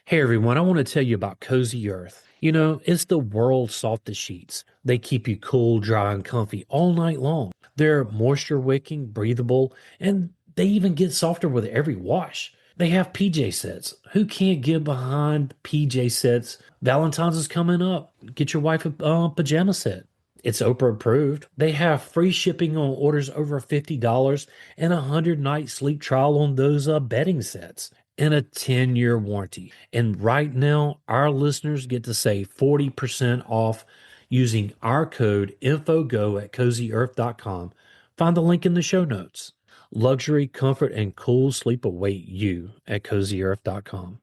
Hey everyone, I want to tell you about Cozy Earth. It's the world's softest sheets. They keep you cool, dry, and comfy all night long. They're moisture wicking, breathable, and they even get softer with every wash. They have PJ sets. Who can't get behind PJ sets? Valentine's is coming up. Get your wife a pajama set. It's Oprah approved. They have free shipping on orders over $50 and a 100-night sleep trial on those bedding sets and a 10-year warranty. And right now, our listeners get to save 40% off using our code INFOGO at CozyEarth.com. Find the link in the show notes. Luxury, comfort, and cool sleep await you at CozyEarth.com.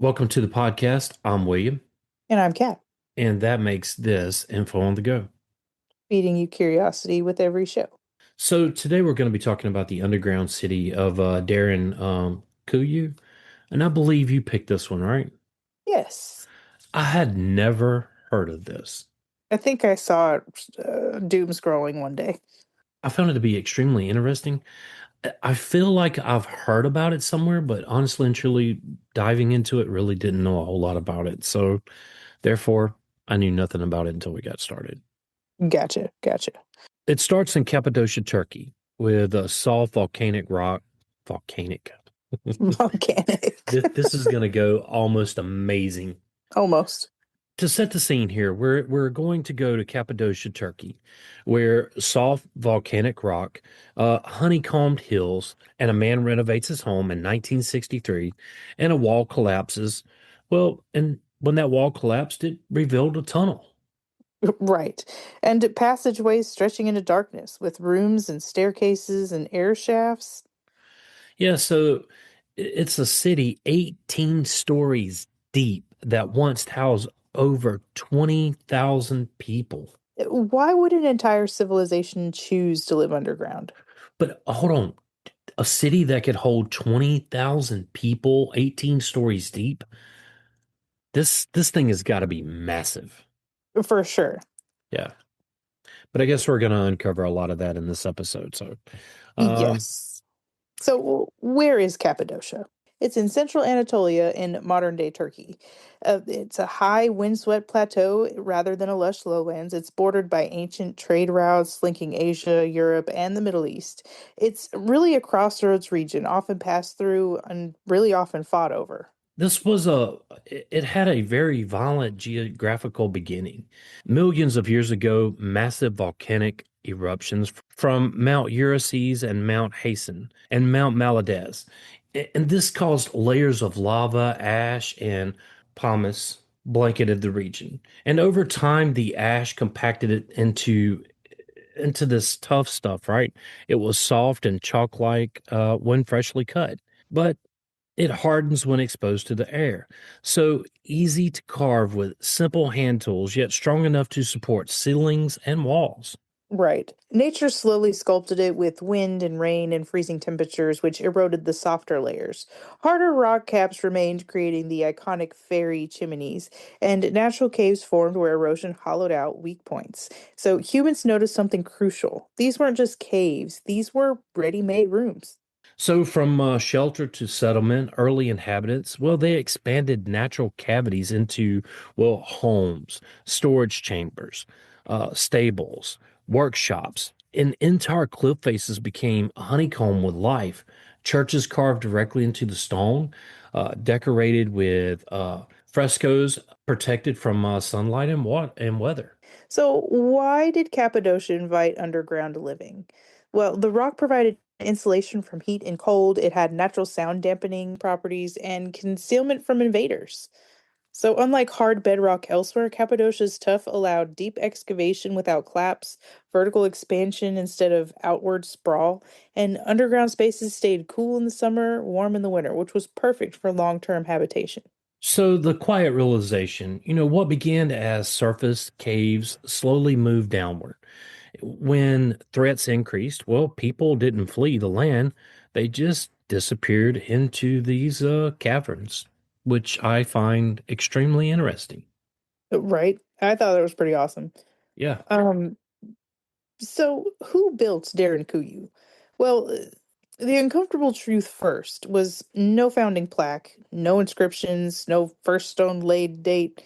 Welcome to the podcast. I'm William, And I'm Kat, and that makes this Info on the Go. feeding you curiosity with every show. So today we're going to be talking about the underground city of Derinkuyu, and I believe you picked this one, right? Yes. I had never heard of this. I think I saw it doom scrolling one day. I found it to be extremely interesting. I feel like I've heard about it somewhere, but honestly and truly, diving into it really didn't know a whole lot about it. So therefore, I knew nothing about it until we got started. Gotcha. It starts in Cappadocia, Turkey, with a soft volcanic rock. Volcanic. Volcanic. This is going to go almost amazing. Almost. To set the scene here, we're going to go to Cappadocia, Turkey, where soft volcanic rock, honeycombed hills, and a man renovates his home in 1963, and a wall collapses. Well, and when that wall collapsed, it revealed a tunnel. Right. And passageways stretching into darkness with rooms and staircases and air shafts. Yeah, so it's a city 18 stories deep that once housed over 20,000 people. Why would an entire civilization choose to live underground? But hold on, a city that could hold 20,000 people, 18 stories deep. This thing has got to be massive. For sure. Yeah. But I guess we're going to uncover a lot of that in this episode. So, um, Yes. So, where is Cappadocia? It's in central Anatolia in modern day Turkey. It's a high windswept plateau rather than a lush lowlands. It's bordered by ancient trade routes linking Asia, Europe, and the Middle East. It's really a crossroads region, often passed through and really often fought over. this was it had a very violent geographical beginning. Millions of years ago, massive volcanic eruptions from Mount Ulysses and Mount Hasten and Mount Malades. And this caused layers of lava, ash, and pumice blanketed the region. And over time, the ash compacted it into this tough stuff, right? It was soft and chalk-like when freshly cut. But it hardens when exposed to the air. So easy to carve with simple hand tools, yet strong enough to support ceilings and walls. Right. Nature slowly sculpted it with wind and rain and freezing temperatures, which eroded the softer layers. Harder rock caps remained, creating the iconic fairy chimneys, and natural caves formed where erosion hollowed out weak points. So humans noticed something crucial. These weren't just caves, these were ready made rooms. So from shelter to settlement, early inhabitants, well, they expanded natural cavities into, well, homes, storage chambers, stables, workshops, and entire cliff faces became honeycomb with life. Churches carved directly into the stone, decorated with frescoes protected from sunlight and weather. So, why did Cappadocia invite underground living? Well, the rock provided insulation from heat and cold, it had natural sound dampening properties, and concealment from invaders. So, unlike hard bedrock elsewhere, Cappadocia's tuff allowed deep excavation without collapse, vertical expansion instead of outward sprawl, and underground spaces stayed cool in the summer, warm in the winter, which was perfect for long term habitation. So the quiet realization, what began as surface caves slowly moved downward. When threats increased, well, people didn't flee the land. They just disappeared into these caverns, which I find extremely interesting. Right. I thought it was pretty awesome. Yeah. Um, so who built Derinkuyu? Well, the uncomfortable truth first was no founding plaque, no inscriptions, no first stone laid date,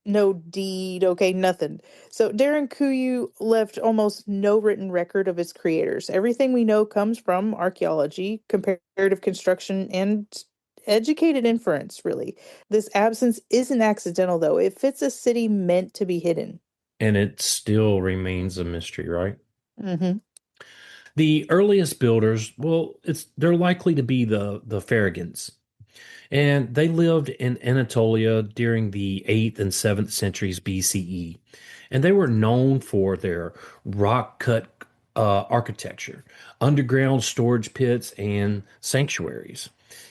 no deed, okay, nothing. So Derinkuyu left almost no written record of its creators. Everything we know comes from archaeology, comparative construction, and educated inference, really. This absence isn't accidental, though. It fits a city meant to be hidden. And it still remains a mystery, right? Hmm. The earliest builders, well, they're likely to be the Pharagons. And they lived in Anatolia during the 8th and 7th centuries BCE. And they were known for their rock cut architecture, underground storage pits, and sanctuaries.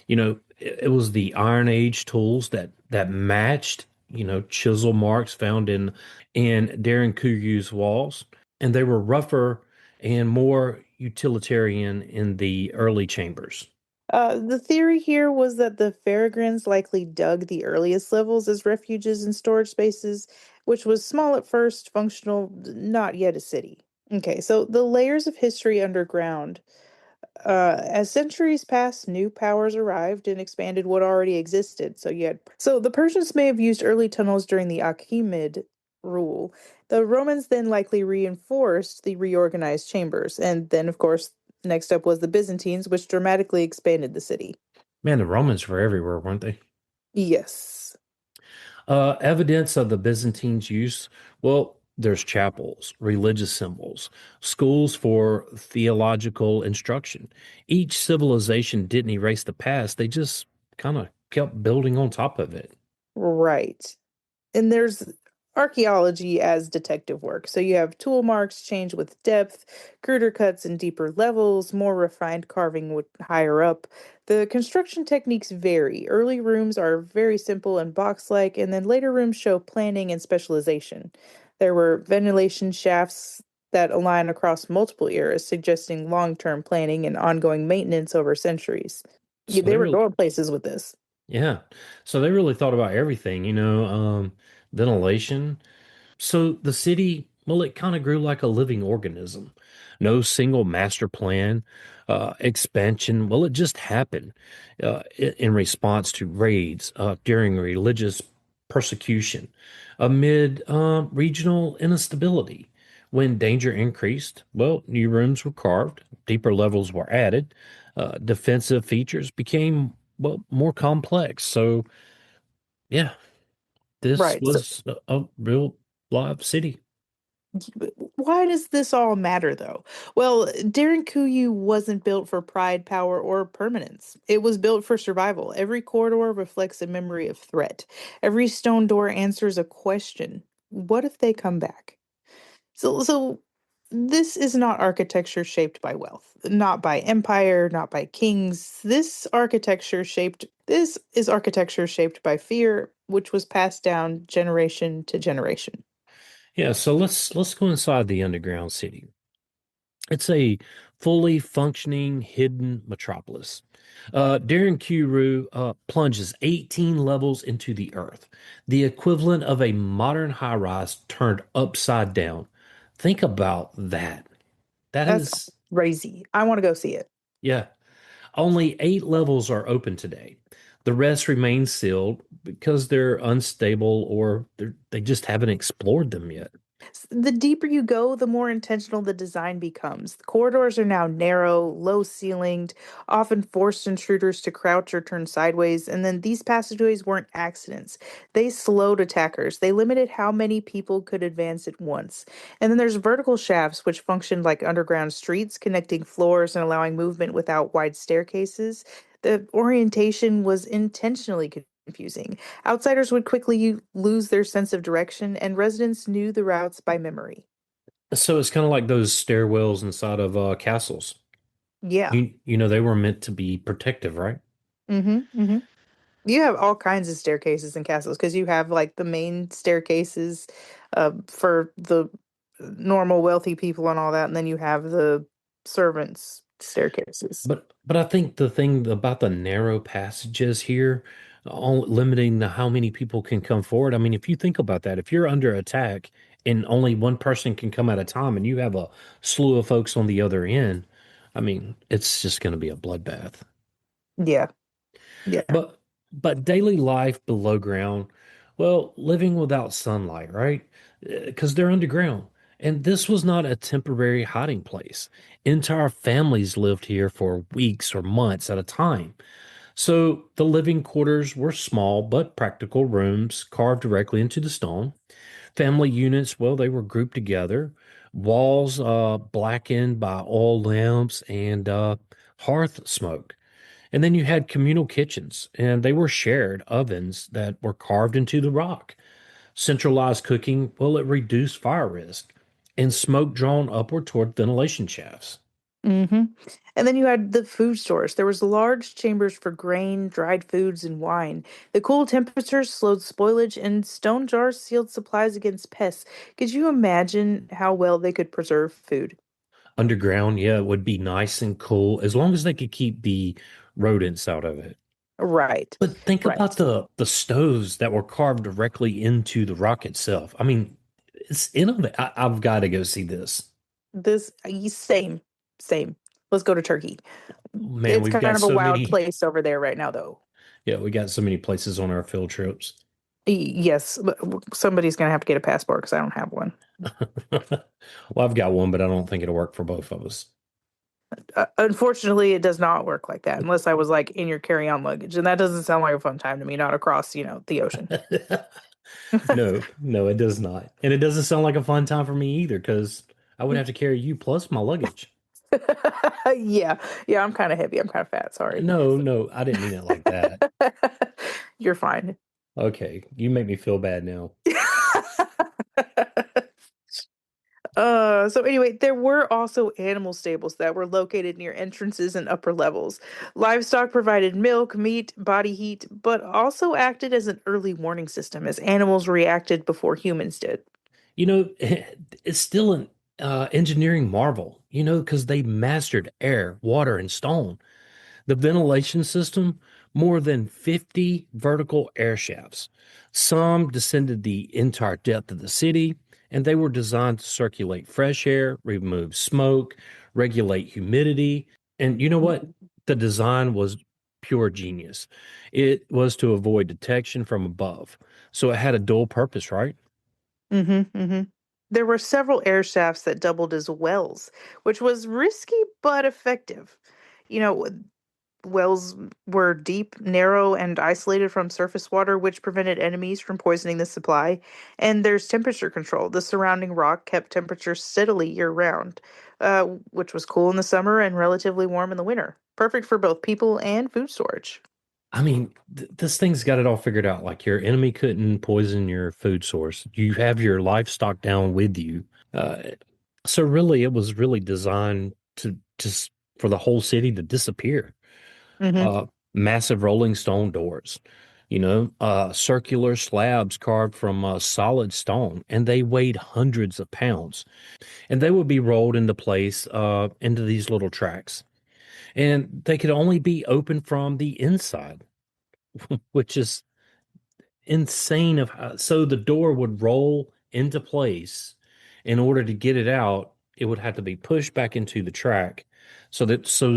It was the Iron Age tools that matched, chisel marks found in Derinkuyu's walls. And they were rougher and more utilitarian in the early chambers. The theory here was that the Peregrines likely dug the earliest levels as refuges and storage spaces, which was small at first, functional, not yet a city. Okay, so the layers of history underground. As centuries passed, new powers arrived and expanded what already existed. So the Persians may have used early tunnels during the Achaemenid rule. The Romans then likely reinforced the reorganized chambers, and then, of course, next up was the Byzantines, which dramatically expanded the city. Man, the Romans were everywhere, weren't they? Yes. Evidence of the Byzantines' use, well, there's chapels, religious symbols, schools for theological instruction. Each civilization didn't erase the past, they just kind of kept building on top of it. Right. And there's archaeology as detective work. So you have tool marks change with depth, girder cuts in deeper levels, more refined carving with higher up. The construction techniques vary. Early rooms are very simple and box-like, and then later rooms show planning and specialization. There were ventilation shafts that align across multiple eras, suggesting long-term planning and ongoing maintenance over centuries. So They they were really, going places with this. yeah. So they really thought about everything, ventilation. So the city, well, it kind of grew like a living organism. No single master plan, expansion. Well, it just happened in response to raids during religious persecution, amid regional instability. When danger increased, well, new rooms were carved, deeper levels were added, defensive features became, well, more complex. So, yeah, this Right. So was a real live city. why does this all matter, though? Well, Derinkuyu wasn't built for pride, power, or permanence. It was built for survival. Every corridor reflects a memory of threat. Every stone door answers a question. What if they come back? So this is not architecture shaped by wealth, not by empire, not by kings. This is architecture shaped by fear, which was passed down generation to generation. Yeah, so let's go inside the underground city. It's a fully functioning hidden metropolis. Derinkuyu plunges 18 levels into the earth, the equivalent of a modern high-rise turned upside down. Think about that. That That's is, crazy. I want to go see it. yeah, only 8 levels are open today. The rest remain sealed because they're unstable or they just haven't explored them yet. The deeper you go, the more intentional the design becomes. The corridors are now narrow, low ceilinged, often forced intruders to crouch or turn sideways. And then these passageways weren't accidents. They slowed attackers. They limited how many people could advance at once. And then there's vertical shafts, which functioned like underground streets, connecting floors and allowing movement without wide staircases. The orientation was intentionally confusing. Outsiders would quickly lose their sense of direction, and residents knew the routes by memory. So it's kind of like those stairwells inside of castles. Yeah. They were meant to be protective, right? Mm-hmm. You have all kinds of staircases in castles because you have like the main staircases for the normal wealthy people and all that, and then you have the servants' staircases. But I think the thing about the narrow passages here, limiting how many people can come forward. I mean, if you think about that, if you're under attack and only one person can come at a time and you have a slew of folks on the other end, I mean, it's just going to be a bloodbath. Yeah. Yeah. But daily life below ground, well, living without sunlight, right? Because they're underground. And this was not a temporary hiding place. Entire families lived here for weeks or months at a time. So the living quarters were small but practical rooms carved directly into the stone. Family units, well, they were grouped together. Walls blackened by oil lamps and hearth smoke. And then you had communal kitchens, and they were shared ovens that were carved into the rock. Centralized cooking, well, it reduced fire risk, and smoke drawn upward toward ventilation shafts. hmm And then you had the food stores. There was large chambers for grain, dried foods, and wine. The cool temperatures slowed spoilage, and stone jars sealed supplies against pests. Could you imagine how well they could preserve food? Underground, yeah, it would be nice and cool as long as they could keep the rodents out of it. Right. But think about Right. the stoves that were carved directly into the rock itself. I mean, it's innovative. I've got to go see this. Same, same. Let's go to Turkey. Man, It's we've kind got of a so wild many. place over there right now, though. Yeah, we got so many places on our field trips. Yes, but somebody's gonna have to get a passport because I don't have one. Well, I've got one, but I don't think it'll work for both of us. Unfortunately, it does not work like that unless I was like in your carry-on luggage, and that doesn't sound like a fun time to me. Not across, the ocean. No, no, it does not. And it doesn't sound like a fun time for me either, because I would have to carry you plus my luggage. Yeah, yeah, I'm kind of heavy. I'm kind of fat. Sorry. No, no, I didn't mean it like that. You're fine. Okay, you make me feel bad now. So anyway, there were also animal stables that were located near entrances and upper levels. Livestock provided milk, meat, body heat, but also acted as an early warning system as animals reacted before humans did. You know, it's still an engineering marvel, because they mastered air, water, and stone. The ventilation system, more than 50 vertical air shafts. Some descended the entire depth of the city, and they were designed to circulate fresh air, remove smoke, regulate humidity. And you know what? The design was pure genius. It was to avoid detection from above. So it had a dual purpose, right? Hmm. There were several air shafts that doubled as wells, which was risky but effective. You know, wells were deep, narrow, and isolated from surface water, which prevented enemies from poisoning the supply. And there's temperature control. The surrounding rock kept temperature steadily year round, which was cool in the summer and relatively warm in the winter. Perfect for both people and food storage. I mean, this thing's got it all figured out. Like your enemy couldn't poison your food source. You have your livestock down with you. Uh, so really, it was really designed to just for the whole city to disappear. Hmm. Massive rolling stone doors, circular slabs carved from solid stone, and they weighed hundreds of pounds. And they would be rolled into place into these little tracks, and they could only be opened from the inside, which is insane of how, so the door would roll into place. In order to get it out, it would have to be pushed back into the track so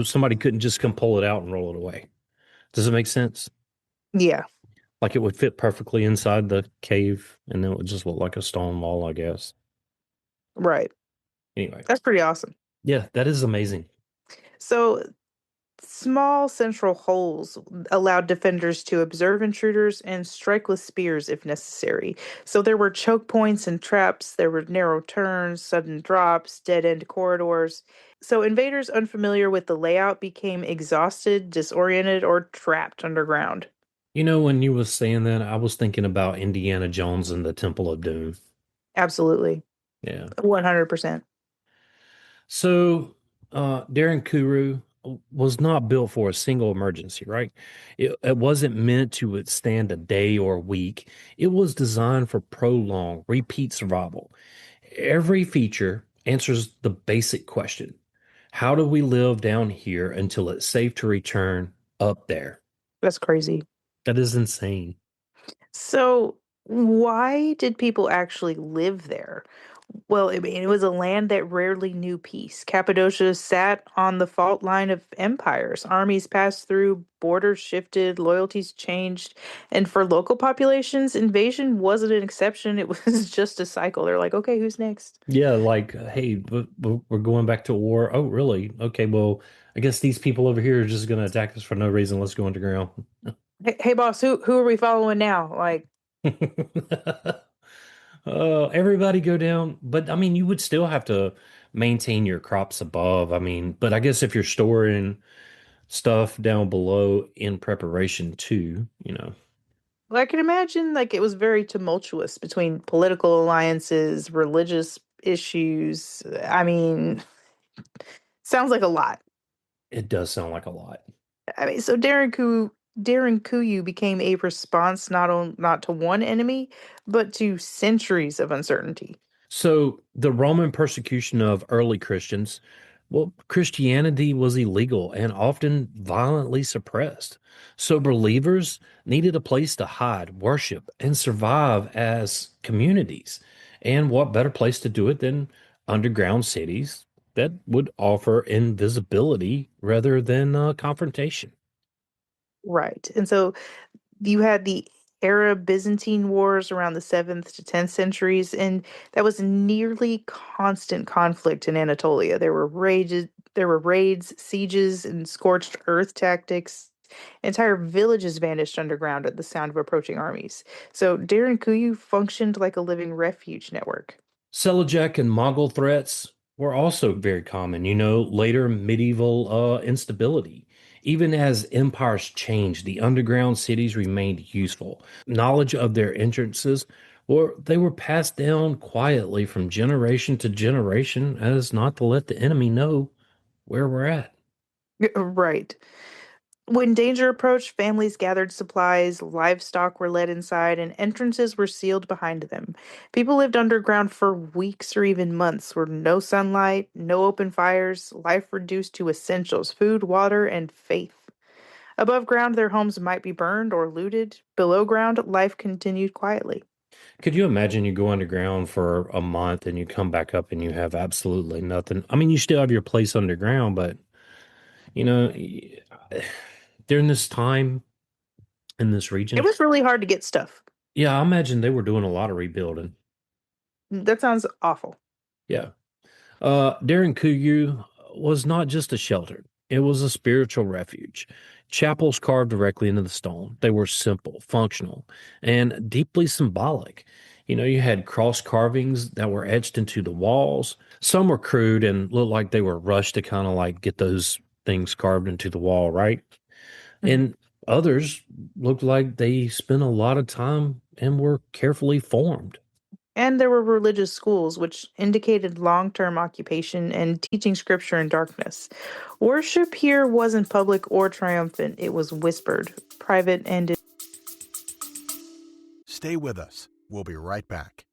somebody couldn't just come pull it out and roll it away. Does it make sense? Yeah, Like it would fit perfectly inside the cave and then it would just look like a stone wall, I guess. right. Anyway, That's pretty awesome. yeah, that is amazing. So small central holes allowed defenders to observe intruders and strike with spears if necessary. So there were choke points and traps, there were narrow turns, sudden drops, dead end corridors. So invaders unfamiliar with the layout became exhausted, disoriented, or trapped underground. When you was saying that, I was thinking about Indiana Jones and the Temple of Doom. Absolutely. Yeah. 100%. So, Derinkuyu was not built for a single emergency, right? It wasn't meant to withstand a day or a week. It was designed for prolonged, repeat survival. Every feature answers the basic question: how do we live down here until it's safe to return up there? That's crazy. That is insane. So, why did people actually live there? Well, I mean, it was a land that rarely knew peace. Cappadocia sat on the fault line of empires. Armies passed through, borders shifted, loyalties changed. And for local populations, invasion wasn't an exception. It was just a cycle. They're like, okay, who's next? Yeah, like, hey, we're going back to war. Oh, really? Okay, well, I guess these people over here are just going to attack us for no reason. Let's go underground. Hey, boss, who are we following now? Like, Everybody go down. But I mean, you would still have to maintain your crops above. I mean, but I guess if you're storing stuff down below in preparation too, well, I can imagine like it was very tumultuous between political alliances, religious issues. I mean, sounds like a lot. it does sound like a lot. I mean, so Derinkuyu became a response not to one enemy, but to centuries of uncertainty. So the Roman persecution of early Christians, well, Christianity was illegal and often violently suppressed. So believers needed a place to hide, worship, and survive as communities. And what better place to do it than underground cities that would offer invisibility rather than confrontation? Right. And so you had the Arab Byzantine wars around the 7th to 10th centuries, and that was nearly constant conflict in Anatolia. There were raids, sieges, and scorched earth tactics. Entire villages vanished underground at the sound of approaching armies. So Derinkuyu functioned like a living refuge network. Seljuk and Mongol threats were also very common, later medieval instability. Even as empires changed, the underground cities remained useful. Knowledge of their entrances, or they were passed down quietly from generation to generation as not to let the enemy know where we're at. Right. When danger approached, families gathered supplies, livestock were led inside, and entrances were sealed behind them. People lived underground for weeks or even months, where no sunlight, no open fires, life reduced to essentials food, water, and faith. Above ground, their homes might be burned or looted. Below ground, life continued quietly. Could you imagine you go underground for a month and you come back up and you have absolutely nothing? I mean, you still have your place underground, but you know, during this time in this It region, was really hard to get stuff. yeah, I imagine they were doing a lot of rebuilding. That sounds awful. Yeah. Derinkuyu was not just a shelter, it was a spiritual refuge. Chapels carved directly into the stone. They were simple, functional, and deeply symbolic. You had cross carvings that were etched into the walls. Some were crude and looked like they were rushed to kind of like get those things carved into the wall, right? Mhm. And others looked like they spent a lot of time and were carefully formed. And there were religious schools, which indicated long term occupation and teaching scripture in darkness. Worship here wasn't public or triumphant, it was whispered, private, and. Stay with us. We'll be right back.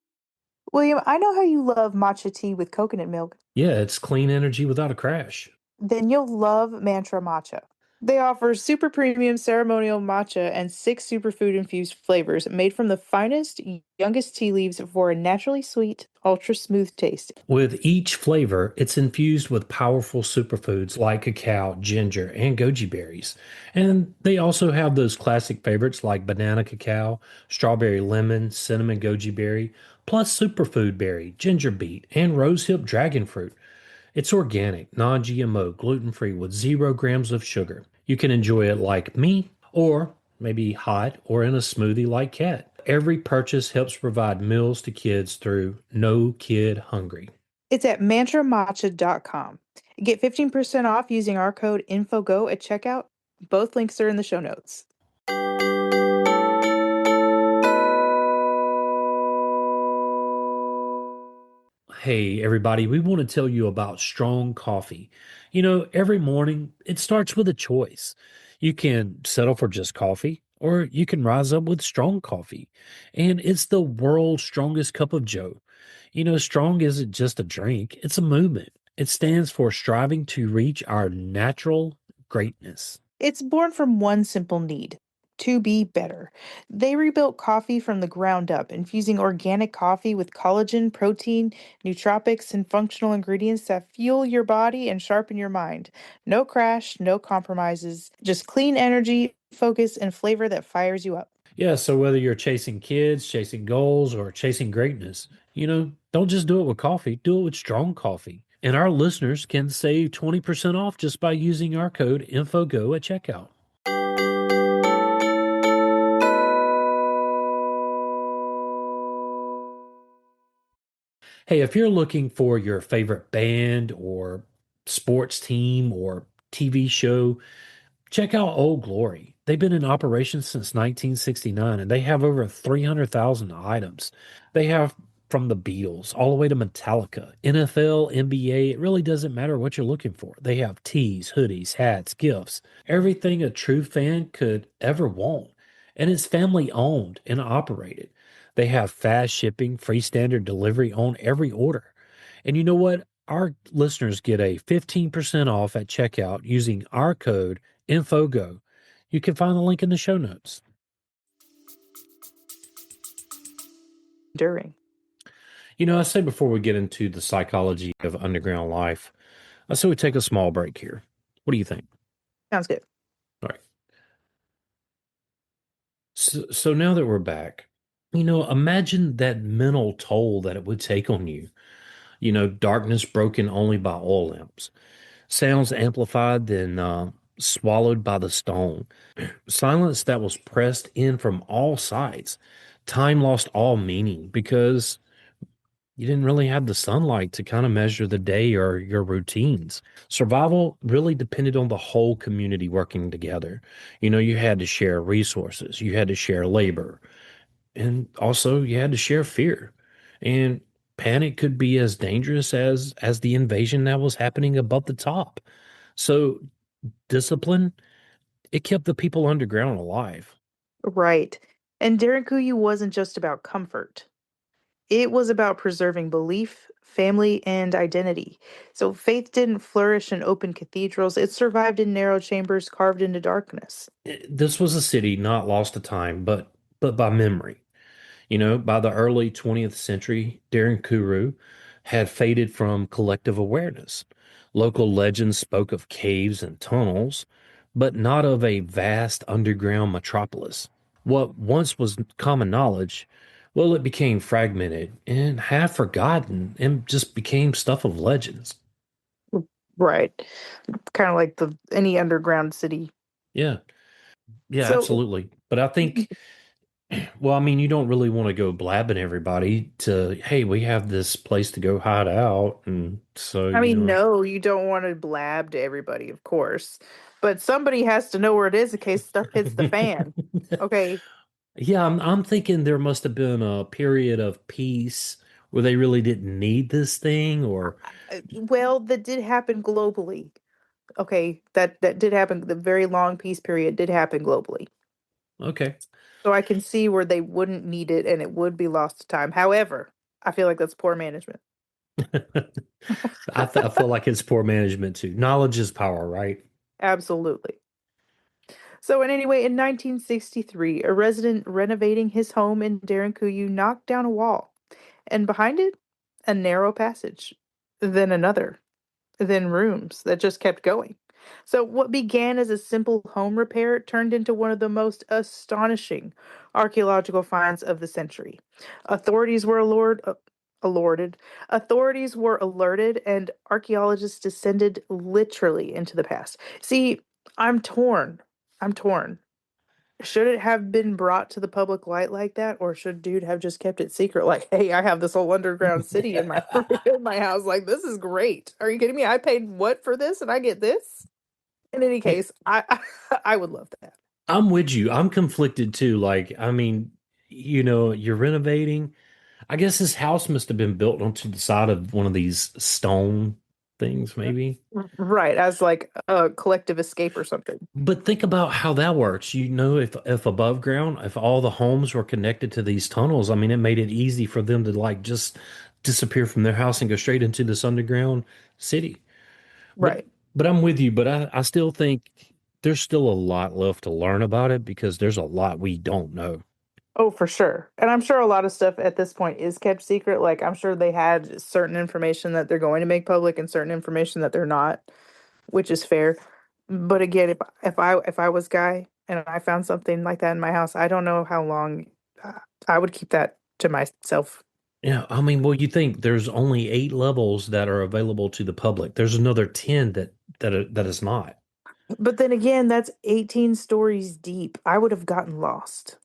William, I know how you love matcha tea with coconut milk. Yeah, it's clean energy without a crash. Then you'll love Mantra Matcha. They offer super premium ceremonial matcha and 6 superfood infused flavors made from the finest, youngest tea leaves for a naturally sweet, ultra smooth taste. With each flavor, it's infused with powerful superfoods like cacao, ginger, and goji berries. And they also have those classic favorites like banana cacao, strawberry lemon, cinnamon goji berry, plus superfood berry, ginger beet, and rosehip dragon fruit. It's organic, non GMO, gluten free with 0 grams of sugar. You can enjoy it like me, or maybe hot or in a smoothie like Cat. Every purchase helps provide meals to kids through No Kid Hungry. It's at mantramatcha.com. Get 15% off using our code INFOGO at checkout. Both links are in the show notes. Hey, everybody, we want to tell you about strong coffee. Every morning it starts with a choice. You can settle for just coffee, or you can rise up with strong coffee. And it's the world's strongest cup of joe. Strong isn't just a drink, it's a movement. It stands for striving to reach our natural greatness. It's born from one simple need to be better. They rebuilt coffee from the ground up, infusing organic coffee with collagen, protein, nootropics, and functional ingredients that fuel your body and sharpen your mind. No crash, no compromises, just clean energy, focus, and flavor that fires you up. Yeah, so whether you're chasing kids, chasing goals, or chasing greatness, don't just do it with coffee, do it with strong coffee. And our listeners can save 20% off just by using our code INFOGO at checkout. Hey, if you're looking for your favorite band or sports team or TV show, check out Old Glory. They've been in operation since 1969 and they have over 300,000 items. They have from the Beatles all the way to Metallica, NFL, NBA. It really doesn't matter what you're looking for. They have tees, hoodies, hats, gifts, everything a true fan could ever want. And it's family owned and operated. They have fast shipping, free standard delivery on every order. And you know what? Our listeners get a 15% off at checkout using our code INFOGO. You can find the link in the show notes. During. I say before we get into the psychology of underground life, I say we take a small break here. What do you think? Sounds good. All right. So now that we're back, imagine that mental toll that it would take on you. Darkness broken only by oil lamps, sounds amplified, then swallowed by the stone. Silence that was pressed in from all sides. Time lost all meaning because you didn't really have the sunlight to kind of measure the day or your routines. Survival really depended on the whole community working together. You had to share resources, you had to share labor, and also you had to share fear. And panic could be as dangerous as the invasion that was happening above the top. So discipline, it kept the people underground alive. Right. And Derinkuyu wasn't just about comfort. It was about preserving belief, family, and identity. So faith didn't flourish in open cathedrals, it survived in narrow chambers carved into darkness. This was a city not lost to time, but by memory. By the early 20th century, Derinkuyu had faded from collective awareness. Local legends spoke of caves and tunnels, but not of a vast underground metropolis. What once was common knowledge, well, it became fragmented and half forgotten and just became stuff of legends. Right. Kind of like the any underground city. Yeah, yeah, So absolutely. But I think, well, I mean, you don't really want to go blabbing everybody to, hey, we have this place to go hide out. And so, I mean, no, you don't want to blab to everybody, of course. But somebody has to know where it is in case stuff hits the fan. Okay. Yeah, I'm thinking there must have been a period of peace where they really didn't need this thing, or Well, that did happen globally. Okay, that did happen. The very long peace period did happen globally. okay. So I can see where they wouldn't need it and it would be lost to time. However, I feel like that's poor management. I feel like it's poor management too. Knowledge is power, right? Absolutely. So, in 1963, a resident renovating his home in Derinkuyu knocked down a wall, and behind it, a narrow passage, then another, then rooms that just kept going. So, what began as a simple home repair turned into one of the most astonishing archaeological finds of the century. Authorities were alerted. Authorities were alerted, and archaeologists descended literally into the past. See, I'm torn. I'm torn. Should it have been brought to the public light like that, or should dude have just kept it secret? Like, hey, I have this whole underground city in my in my house. Like, this is great. Are you kidding me? I paid what for this, and I get this. In any Hey, case, I would love that. I'm with you. I'm conflicted too. Like, I mean, you're renovating. I guess this house must have been built onto the side of one of these stone things, maybe. Right, as like a collective escape or something. But think about how that works. If above ground, if all the homes were connected to these tunnels, I mean, it made it easy for them to like just disappear from their house and go straight into this underground city. But Right. but I'm with you. But I still think. there's still a lot left to learn about it because there's a lot we don't know. Oh, for sure. And I'm sure a lot of stuff at this point is kept secret. Like I'm sure they had certain information that they're going to make public and certain information that they're not, which is fair. But again, if I was Guy and I found something like that in my house, I don't know how long uh, I would keep that to myself. Yeah, I mean, well, you think there's only 8 levels that are available to the public. There's another 10 that is not. But then again, that's 18 stories deep. I would have gotten lost.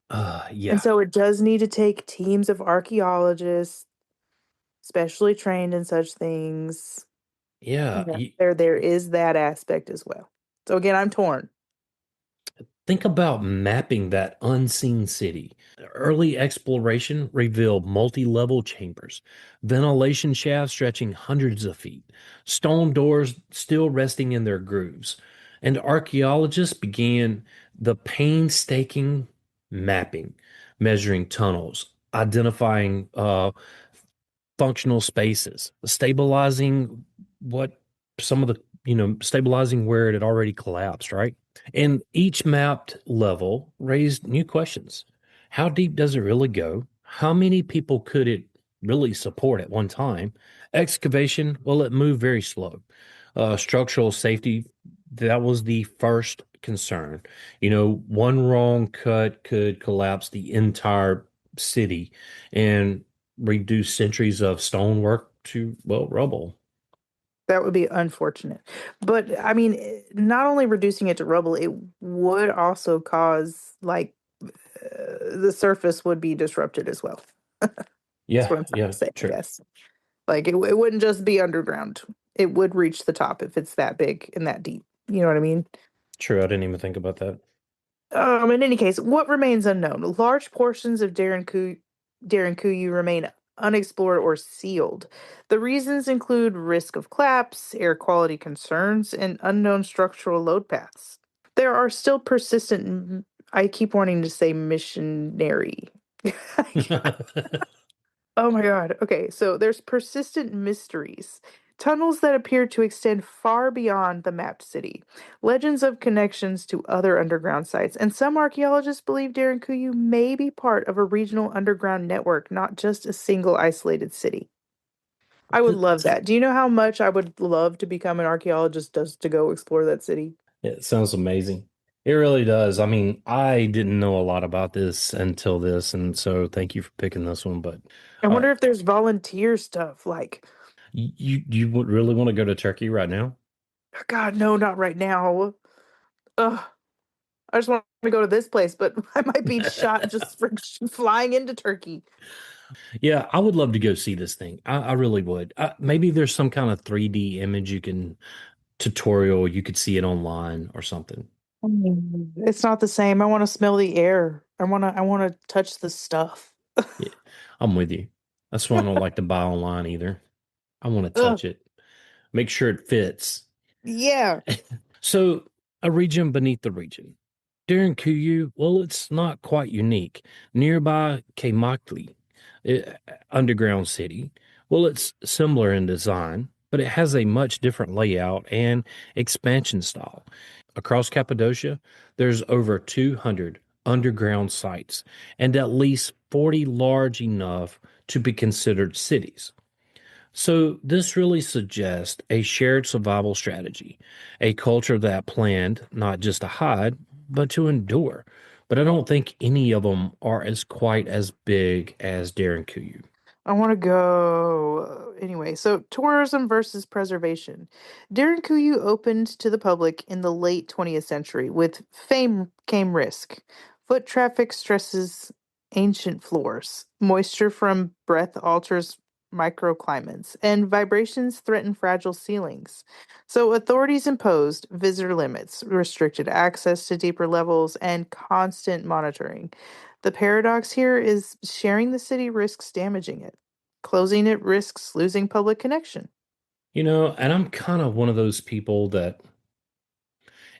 And Yeah. so it does need to take teams of archaeologists, specially trained in such things. Yeah. Yeah, there is that aspect as well. So again, I'm torn. Think about mapping that unseen city. Early exploration revealed multi-level chambers, ventilation shafts stretching hundreds of feet, stone doors still resting in their grooves, and archaeologists began the painstaking mapping, measuring tunnels, identifying functional spaces, stabilizing what some of the, stabilizing where it had already collapsed, right? And each mapped level raised new questions. How deep does it really go? How many people could it really support at one time? Excavation, well, it moved very slow. Structural safety, that was the first concern. One wrong cut could collapse the entire city and reduce centuries of stonework to, well, rubble. That would be unfortunate. But I mean, not only reducing it to rubble, it would also cause like the surface would be disrupted as well. That's Yeah, what I'm trying yeah, to say, I true. guess. Like it wouldn't just be underground. It would reach the top if it's that big and that deep. You know what I mean? True, I didn't even think about that. In any case, what remains unknown? Large portions of Derinkuyu remain unexplored or sealed. The reasons include risk of collapse, air quality concerns, and unknown structural load paths. There are still I keep wanting to say missionary. Oh my God. Okay, so there's persistent mysteries. Tunnels that appear to extend far beyond the mapped city. Legends of connections to other underground sites. And some archaeologists believe Derinkuyu may be part of a regional underground network, not just a single isolated city. I would Th- love that. Do you know how much I would love to become an archaeologist just to go explore that city? It sounds amazing. It really does. I mean, I didn't know a lot about this until this, and so thank you for picking this one. But I uh, wonder if there's volunteer stuff like, you would really want to go to Turkey right now? God, no, not right now. Ugh. I just want to go to this place, but I might be shot just for flying into Turkey. Yeah, I would love to go see this thing. I really would. Maybe there's some kind of 3D image you can tutorial. You could see it online or something. It's not the same. I want to smell the air. I want to touch the stuff. Yeah, I'm with you. That's why I don't like to buy online either. I want to Ugh. touch it, make sure it fits. Yeah. So, a region beneath the region. Derinkuyu, well, it's not quite unique. Nearby Kemakli, underground city, well, it's similar in design, but it has a much different layout and expansion style. Across Cappadocia, there's over 200 underground sites and at least 40 large enough to be considered cities. So, this really suggests a shared survival strategy, a culture that planned not just to hide, but to endure. But I don't think any of them are as quite as big as Derinkuyu. I want to go. Anyway, so tourism versus preservation. Derinkuyu opened to the public in the late 20th century. With fame came risk. Foot traffic stresses ancient floors. Moisture from breath alters microclimates, and vibrations threaten fragile ceilings. So authorities imposed visitor limits, restricted access to deeper levels, and constant monitoring. The paradox here is sharing the city risks damaging it. Closing it risks losing public connection. And I'm kind of one of those people that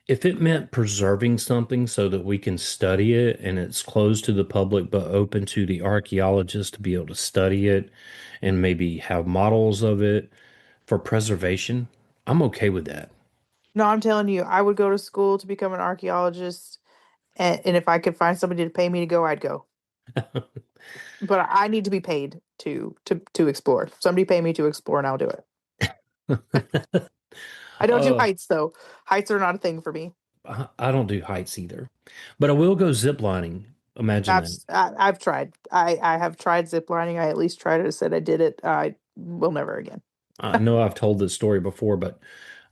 if it meant preserving something so that we can study it and it's closed to the public but open to the archaeologists to be able to study it and maybe have models of it for preservation, I'm okay with that. No, I'm telling you, I would go to school to become an archaeologist, and if I could find somebody to pay me to go, I'd go. But I need to be paid to explore. Somebody pay me to explore, and I'll do it. I don't do Uh, heights though. Heights are not a thing for me. I don't do heights either, but I will go zip lining. Imagine that. I've tried. I have tried zip lining. I at least tried it. I said I did it. I will never again. I know I've told this story before, but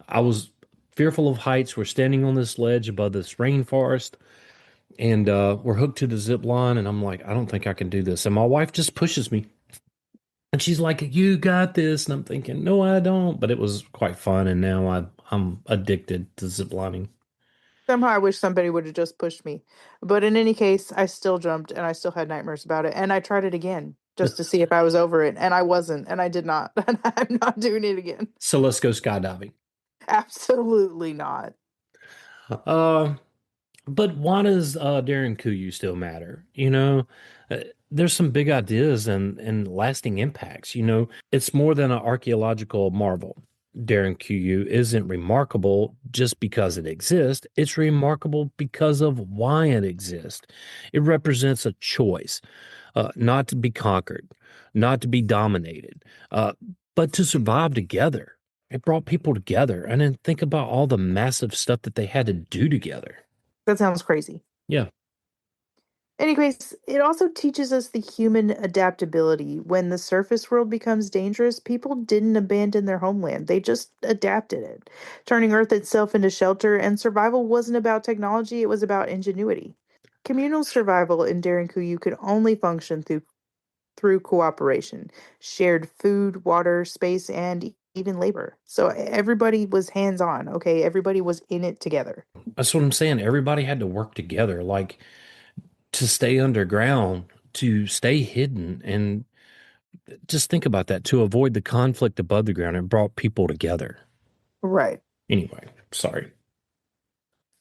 I was fearful of heights. We're standing on this ledge above this rainforest, and we're hooked to the zip line, and I'm like, I don't think I can do this. And my wife just pushes me, and she's like, "You got this." And I'm thinking, "No, I don't." But it was quite fun, and now I'm addicted to zip lining. Somehow I wish somebody would have just pushed me. But in any case, I still jumped and I still had nightmares about it. And I tried it again just to see if I was over it. And I wasn't. And I did not. And I'm not doing it again. So let's go skydiving. Absolutely not. Uh, but why does Derinkuyu still matter? Uh, there's some big ideas and lasting impacts. It's more than an archaeological marvel. Derinkuyu isn't remarkable just because it exists. It's remarkable because of why it exists. It represents a choice, not to be conquered, not to be dominated, uh, but to survive together. It brought people together. And then think about all the massive stuff that they had to do together. That sounds crazy. Yeah. Anyways, it also teaches us the human adaptability. When the surface world becomes dangerous, people didn't abandon their homeland. They just adapted it, turning Earth itself into shelter, and survival wasn't about technology, it was about ingenuity. Communal survival in Derinkuyu could only function through cooperation, shared food, water, space, and even labor. So everybody was hands on, okay? Everybody was in it together. That's what I'm saying. Everybody had to work together, like to stay underground, to stay hidden. And just think about that to avoid the conflict above the ground. It brought people together. Right. Anyway, sorry.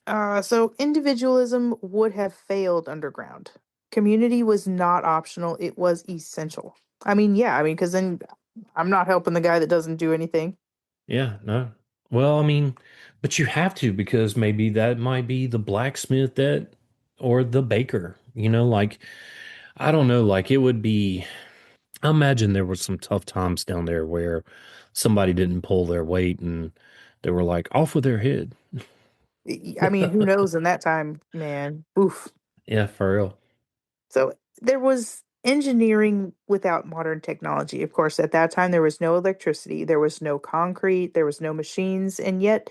So individualism would have failed underground. Community was not optional, it was essential. Because then I'm not helping the guy that doesn't do anything. Yeah, no. Well, I mean, but you have to because maybe that might be the blacksmith or the baker, like, I don't know, like it would be, I imagine there were some tough times down there where somebody didn't pull their weight and they were like off with their head. Who knows in that time, man. Oof. Yeah, for real. So there was engineering without modern technology. Of course, at that time, there was no electricity, there was no concrete, there was no machines, and yet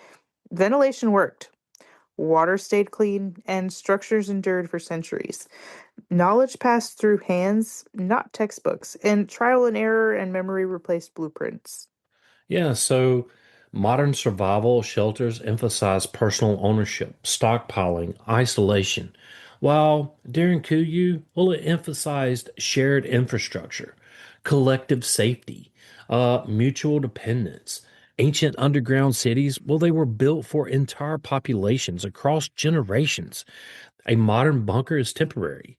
ventilation worked. Water stayed clean, and structures endured for centuries. Knowledge passed through hands, not textbooks, and trial and error and memory replaced blueprints. Yeah, so modern survival shelters emphasize personal ownership, stockpiling, isolation, while during Kuyu, well, it emphasized shared infrastructure, collective safety, mutual dependence. Ancient underground cities, well, they were built for entire populations across generations. A modern bunker is temporary,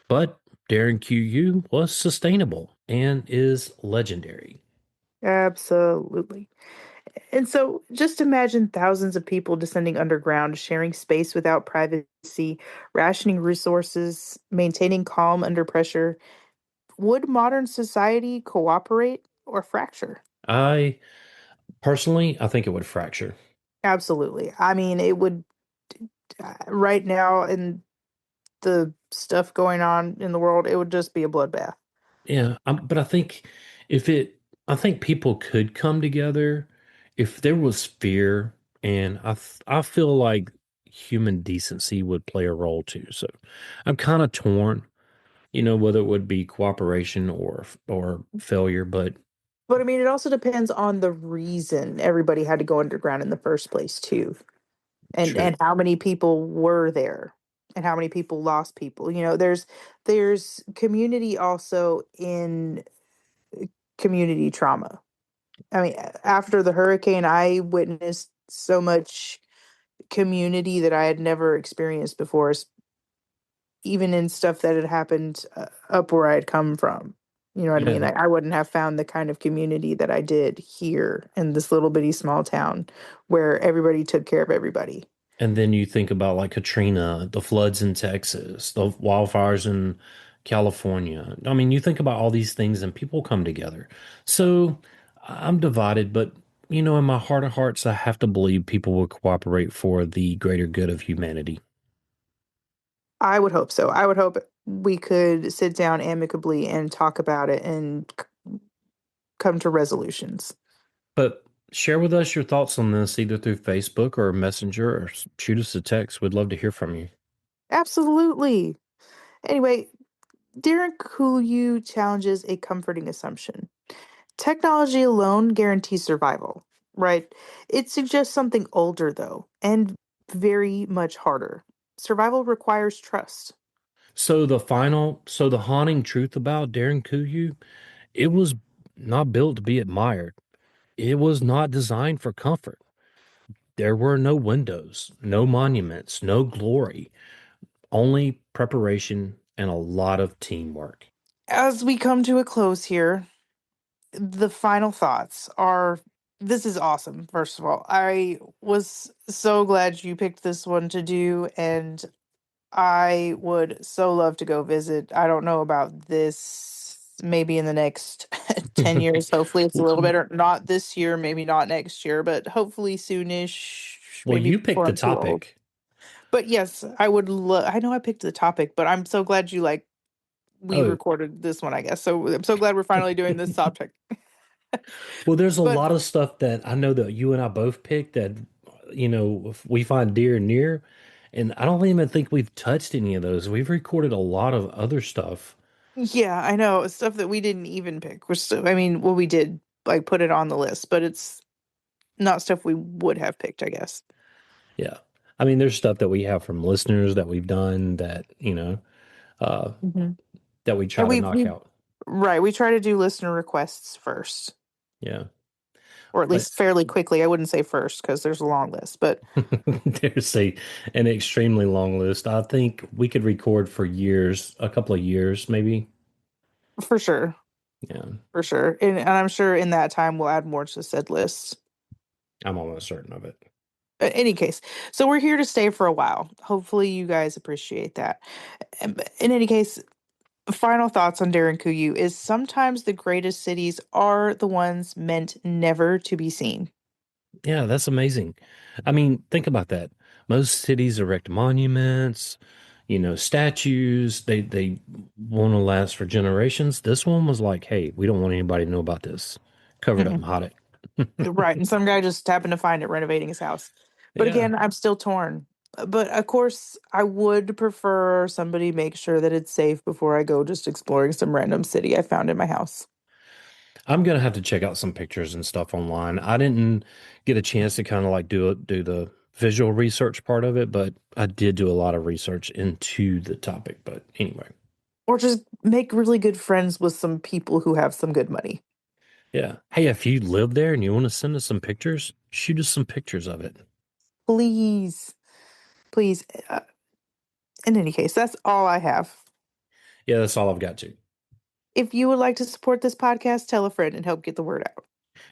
but Darren QU was sustainable and is legendary. Absolutely. And so just imagine thousands of people descending underground, sharing space without privacy, rationing resources, maintaining calm under pressure. Would modern society cooperate or fracture? I Personally, I think it would fracture. Absolutely. It would right now in the stuff going on in the world, it would just be a bloodbath. Yeah, but if it, I think people could come together if there was fear, and I feel like human decency would play a role too. So I'm kind of torn, whether it would be cooperation or failure. But But it also depends on the reason everybody had to go underground in the first place, too, true. and how many people were there, and how many people lost people. There's community also in community trauma. After the hurricane, I witnessed so much community that I had never experienced before, even in stuff that had happened up where I had come from. You know what I mean? Yeah. I wouldn't have found the kind of community that I did here in this little bitty small town where everybody took care of everybody. And then you think about like Katrina, the floods in Texas, the wildfires in California. I mean, you think about all these things and people come together. So I'm divided, but in my heart of hearts, I have to believe people will cooperate for the greater good of humanity. I would hope so. I would hope we could sit down amicably and talk about it and come to resolutions. But share with us your thoughts on this either through Facebook or Messenger or shoot us a text. We'd love to hear from you. Absolutely. Anyway, Derinkuyu challenges a comforting assumption. Technology alone guarantees survival, right? It suggests something older, though, and very much harder. Survival requires trust. So the haunting truth about Darren Kuyu, it was not built to be admired. It was not designed for comfort. There were no windows, no monuments, no glory, only preparation and a lot of teamwork. As we come to a close here, the final thoughts are this is awesome, first of all. I was so glad you picked this one to do, and I would so love to go visit. I don't know about this, maybe in the next 10 years. Hopefully, it's a little better. Not this year, maybe not next year, but hopefully soonish, Well, maybe you picked before the I'm too old. topic. But yes, I would love, I know I picked the topic, but I'm so glad you like, we Oh, recorded this one, I guess. So I'm so glad we're finally doing this topic. well, there's a But lot of stuff that I know that you and I both picked that, if we find dear and near. And I don't even think we've touched any of those. We've recorded a lot of other stuff. yeah, I know stuff that we didn't even pick. We're still, I mean, well, we did like put it on the list, but it's not stuff we would have picked, I guess. Yeah. I mean, there's stuff that we have from listeners that we've done that, uh, Hmm. that we And try to knock out. right, we try to do listener requests first, Yeah. or at But least fairly quickly. I wouldn't say first because there's a long list, but there's an extremely long list. I think we could record for years, a couple of years, maybe. for sure, Yeah. for sure. And I'm sure in that time we'll add more to said list. I'm almost certain of it. Any case, so we're here to stay for a while. Hopefully, you guys appreciate that. In any case, final thoughts on Derinkuyu is sometimes the greatest cities are the ones meant never to be seen. Yeah, that's amazing. I mean, think about that. Most cities erect monuments, statues. They want to last for generations. This one was like, hey, we don't want anybody to know about this. Cover it up Mm-mm. and hide it. Right. And some guy just happened to find it renovating his house. But Yeah. again, I'm still torn. But of course, I would prefer somebody make sure that it's safe before I go just exploring some random city I found in my house. I'm gonna have to check out some pictures and stuff online. I didn't get a chance to kind of like do the visual research part of it, but I did do a lot of research into the topic. But anyway, Or just make really good friends with some people who have some good money. yeah. Hey, if you live there and you want to send us some pictures, shoot us some pictures of it. Please, please. In any case, that's all I have. Yeah, that's all I've got to. If you would like to support this podcast, tell a friend and help get the word out.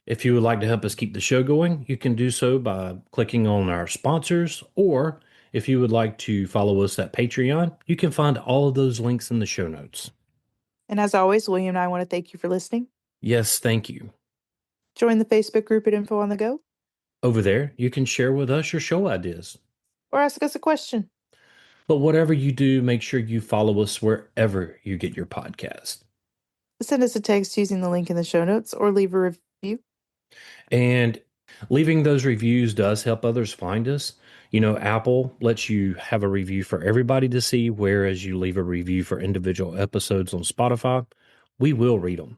If you would like to help us keep the show going, you can do so by clicking on our sponsors, or if you would like to follow us at Patreon, you can find all of those links in the show notes. And as always, William and I want to thank you for listening. Yes, thank you. Join the Facebook group at Info on the Go Over there, you can share with us your show ideas. or ask us a question. But whatever you do, make sure you follow us wherever you get your podcast. Send us a text using the link in the show notes or leave a review. And leaving those reviews does help others find us. Apple lets you have a review for everybody to see, whereas you leave a review for individual episodes on Spotify. We will read them.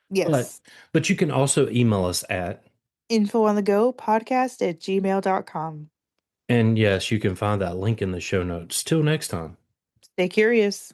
But Yes. but you can also email us at, Info on the Go podcast at gmail.com. and yes, you can find that link in the show notes. Till next time. Stay curious.